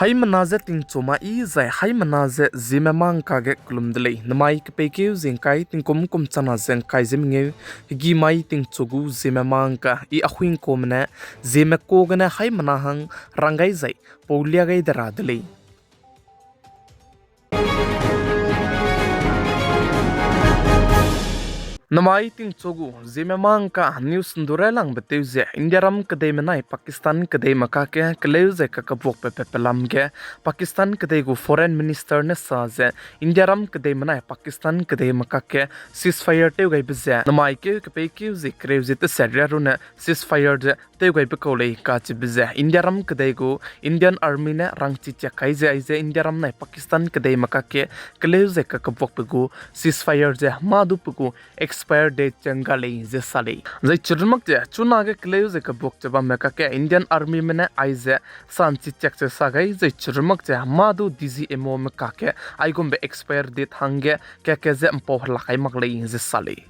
Haimanaze tingchoma I zai haimanaze Zememankanews klumdlei namai kpekeu zengkai tingkum chana zengkai zemnge gi mai tingchogu Zememanka I ahuin komne Zemekogane haimanahang rangai zai pauliagai daradlei Namai tingchogu Zememanka news ndurelang beteuze Indiaram kedai menai Pakistan kedai makake keleuze kakabok pepelam ke Pakistan kedai gu foreign minister ne saze Indiaram kedai menai Pakistan kedai makake ceasefire teu gai beze namai ke kepekeu ze kreuze te serra runa ceasefire de teu gai bekolei ka chi beze Indiaram kedai gu Indian army ne rangchi chakai ze aize Indiaram nai Pakistan kedai makake keleuze kakabok pegu ceasefire je madu pegu expire date changalei je salei zai churmak je chuna ge kleu ze ka bok chaba me ka ke Indian army mene aize sanchi chek che sagai zai churmak je madu dizi emo me ka ke ai gombe expire date hange ke ze mpo lakai maklei je salei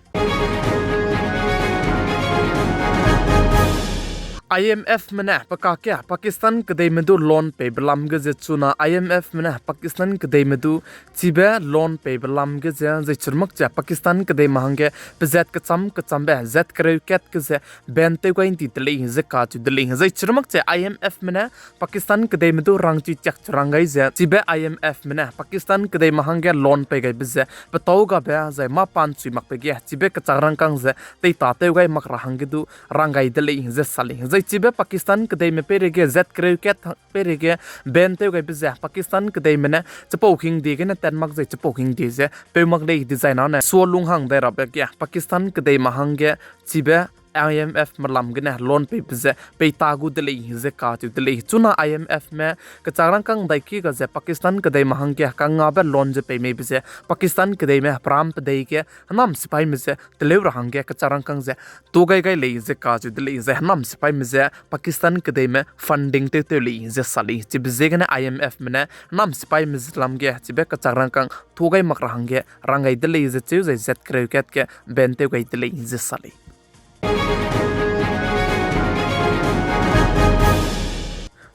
IMF mena pakakya Pakistan kedai medu loan pe belam ge chuna IMF mena Pakistan kedai medu chibe loan pe belam ge je churmak cha Pakistan kedai mahange pezet kacham be zet kreu ket ge je bente ko inti tele je ka chu dele je churmak cha IMF mena Pakistan kedai medu rangchi chak rangai je chibe IMF mena Pakistan kedai mahange loan pe ge beze patau ga be je ma pan chui mak pe ge chibe kacharang kang je tei ta teu gai mak rahang ge du rangai dele je sali chibe Pakistan kedai me perege zet kreu ket perege bente gai beze Pakistan kedai mena chapo king de ge na tan mak zai chapo king de je pe mak dei designer na so lung hang de rab ge Pakistan kedai mahange chibe IMF malam gena loan pe beze pe tagu dele je ka chu dele chuna IMF me kacharang kang dai ki ga je Pakistan kedai mahang ke kanga ba loan je pe me beze Pakistan kedai me pram pe dei ke nam sipai me je tele rahang ge kacharang kang je to gai gai le je ka chu dele je nam sipai me je Pakistan kedai me funding te te le je sali chi beze gena IMF me na nam sipai me lam ge chi be kacharang kang to gai mak rahang ge rangai dele je chu je zet kreu ket ke bente gai dele je sali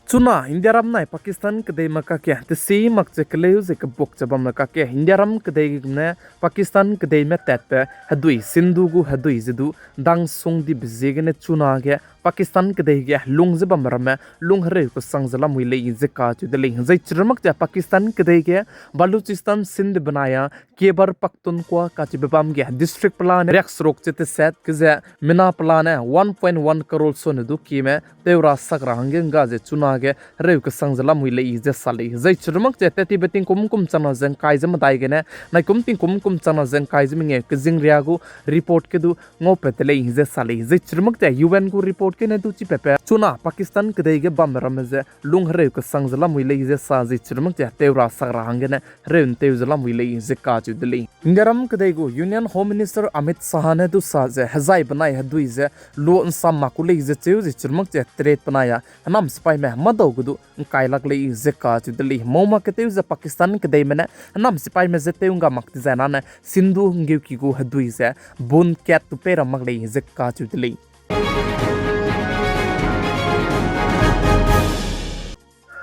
Chuna Indiaram nai Pakistan kedai makake te si mak che kleu ze kabok chabam makake Indiaram kedai ne Pakistan kedai me tatpe hadui sindugu hadui zidu dang song di bizegene chuna ge Pakistan kedai ge lung zebam rame lung hre ko sangjala muile ze ka chu dele zai chirmak ja Pakistan kedai ge Baluchistan Sindh banaya Khyber Pakhtunkhwa ka chi bam ge district plan rex rok che te set ke ze mina plan 1.1 crore son du ki me teura sakra hangen ga je chuna ge reu ka sangjala muile je sali zai chirmak je te ti beting kum chana zeng kai jam dai ge ne nai ting kum chana zeng kai jam nge ke jing ria gu report ke du ngo petele je sali zai chirmak je UN gu report ke ne du chi pepe chuna Pakistan ke dei ge bam ram je lung reu ka sangjala muile je sa zai chirmak je teura sakra hangen ne reun teu zala muile je ka chu dele Indiaram ke dei gu Union Home Minister Amit Shah ne du sa je hazai banai hadui je lo sam makule je cheu je chirmak je tret banaya nam spai me madau gudu kai lak le je ka chu dele moma ke teu je Pakistan ke dei mena nam spai me je teunga mak ti jana na sindu ngeu ki gu hadui je bun ket tu pera mak le je ka chu dele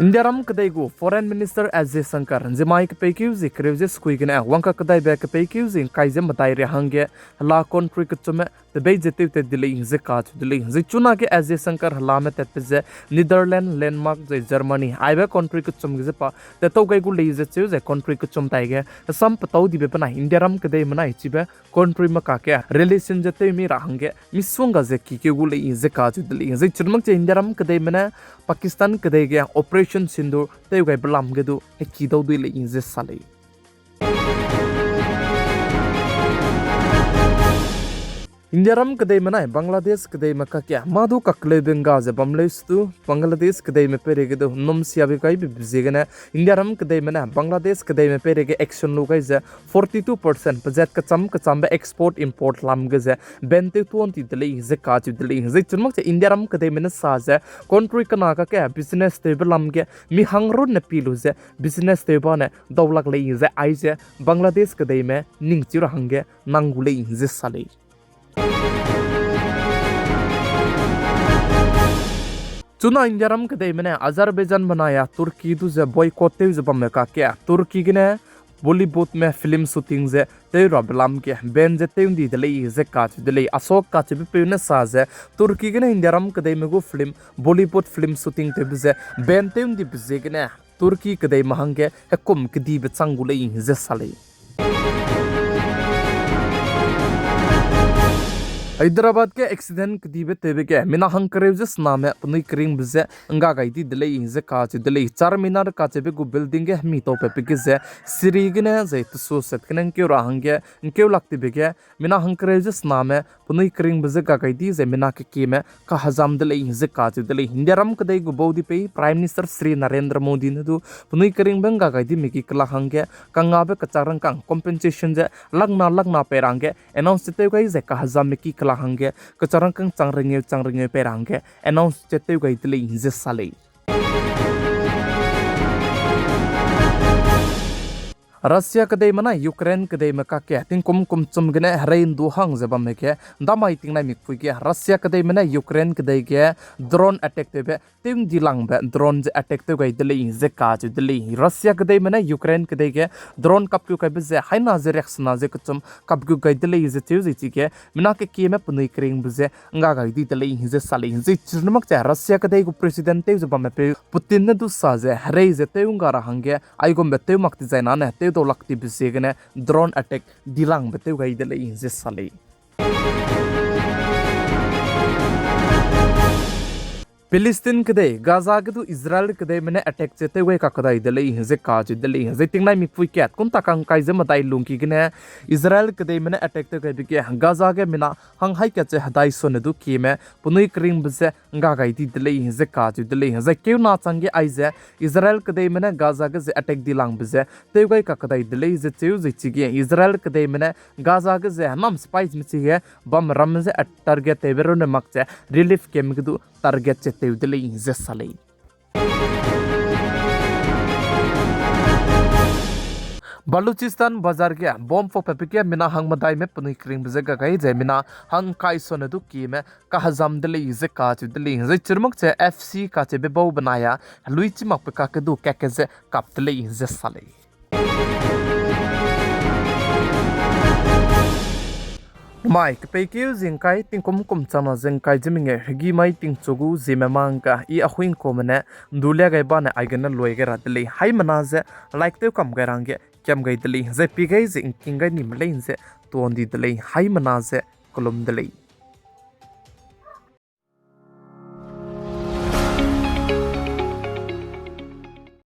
Indiaram kedai gu foreign minister Ajay Shankar Zemai ke pekeu ze kreuze skuigena wangka kedai ba ke pekeu ze kai je matai re hange la country ke chume te be je te dile ze ka chu dile ze chuna ke Ajay Shankar hala me te ze Netherlands Denmark ze Germany ai ba country ke chum ge pa te to gai gu le ze chu ze country ke chum tai ge sam patau di be pana Indiaram kedai mana chi ba country ma ka ke relation je te mi ra hange miswanga ze ki ke gu le ze ka chu dile ze churmak je Indiaram kedai mana Pakistan kedai ge Operation Sindur teu gai belam gedu ki dau dui le inje salei Indiaram kedai manai Bangladesh kedai makakya madu kakle benga ze bamleistu Bangladesh kedai me perege do nom siabe kai bi bizegena Indiaram kedai mana Bangladesh kedai me perege action lo kai ze 42% pajet kacham be export import lam ge ze bente 20 dele ze ka chu dele ze chunmak che Indiaram kedai mena sa ze country kana ka ke business te belam ge mi hangrun na pilu ze business te ba ne dawlak le ze ai ze Bangladesh kedai me ningchir hange nangule ze salei चुना इंडियारम कदे मने Azerbaijan बनाया तुर्की दु जे boycott ते जबम में का क्या तुर्की गने बॉलीवुड में फिल्म शूटिंग जे ते रबलाम के बेन जे ते उंदी दले जे काच दले अशोक काच भी पेने साजे तुर्की गने इंडियारम कदे में गो फिल्म बॉलीवुड फिल्म शूटिंग ते जे बेन ते उंदी बिजे गने तुर्की कदे महंगे एकुम कदी बचंगुले जे साले हैदराबाद के एक्सीडेंट कदीबे तेबे के मिना हंकरे जस नामे अपनी क्रीम बजे अंगा गाइदी दले जे काच दले चार मीनार काचे बे गु बिल्डिंग के मी तो पे पिके जे सिरीगने जे तसो सेट कनन के राहंगे इनके लगती बेगे मिना हंकरे जस नामे अपनी क्रीम बजे गा गाइदी जे मिना के कीमे का हजाम दले जे काच दले हिंदियारम कदे गु बौदी पे प्राइम मिनिस्टर श्री नरेंद्र मोदी ने दु अपनी क्रीम बंगा गाइदी मिकी कला हंगे कंगाबे कचारंग कंग कॉम्पेंसेशन जे लगना पेरांगे अनाउंस ते गई जे का हजाम मिकी हंगे कचरंग कंग चंगरेंगे पेरांगे अनाउंस चेते गई तले जे साले रशिया कदे मना यूक्रेन कदे मका के तिंग कुम चुम गने हरेन दु हंग जबम में के दामाई तिंग ना मिक फुई के रशिया कदे मना यूक्रेन कदे के ड्रोन अटैक तेबे तिंग दिलांग बे ड्रोन जे अटैक ते गई दले जे काज दले रशिया कदे मना यूक्रेन कदे के ड्रोन कपक्यू कबे जे हाइना जे रेक्सना जे कुम कपक्यू गई दले जे tiu जे के मिना के में पुनई क्रिंग बजे अंगा गई दी दले जे साले जे चिरनमक जे रशिया कदे को प्रेसिडेंट ते जबम में पे पुतिन ने दु साजे हरे जे ते उंगा रहांगे आइगो बेते मक्ति जाना ने ते तो लगती बिसेगने ड्रोन अटैक दिलांग बेते गई दले जे साले फिलिस्तीन कदे गाजा के तो इजराइल कदे मने अटैक चेते वे का कदाई दले जे काज दले जे तिंगनाई मिफुई कैट कुन ताकांग काई जे मदाई लुंकी गने इजराइल कदे मने अटैक ते गबि के गाजा के मिना हंग हाई के चे हदाई सोने दु की में पुनुई क्रिंग बसे गा गाई दी दले जे काज दले जे क्यों ना चंगे आई जे इजराइल कदे मने गाजा के जे अटैक दिलांग बसे ते वे का कदाई दले जे चेउ जे चिगे इजराइल कदे मने गाजा के जे नम स्पाइस मिचिगे बम रम जे टारगेट तेबेरो ने मकचे रिलीफ के मिगदु टारगेट चे ते दले जे साले बलूचिस्तान बाजार के बॉम्ब फो पेपिके मिना हंग मदाई में पुनी क्रिंग बजे गई जे मिना हंग काई सोने दु की में का हजाम दले जे काच दले जे चिरमक से एफसी का चे बेबो बनाया लुइच मक पे का के दु के जे कप दले जे साले माइक पेकिउ जिंकाई तिंकुम कुमचाना जिंकाई जिमिंगे हगी माई तिंचुगु जिमेमांका ई अहुइन कोमने दुलिया गई बाने आइगन लोइगे रादली हाई मनाजे लाइक ते कम गरांगे क्यम गई दली जे पिगई जिंकिंग निमले जे तोंदी दली हाई मनाजे कुलुम दली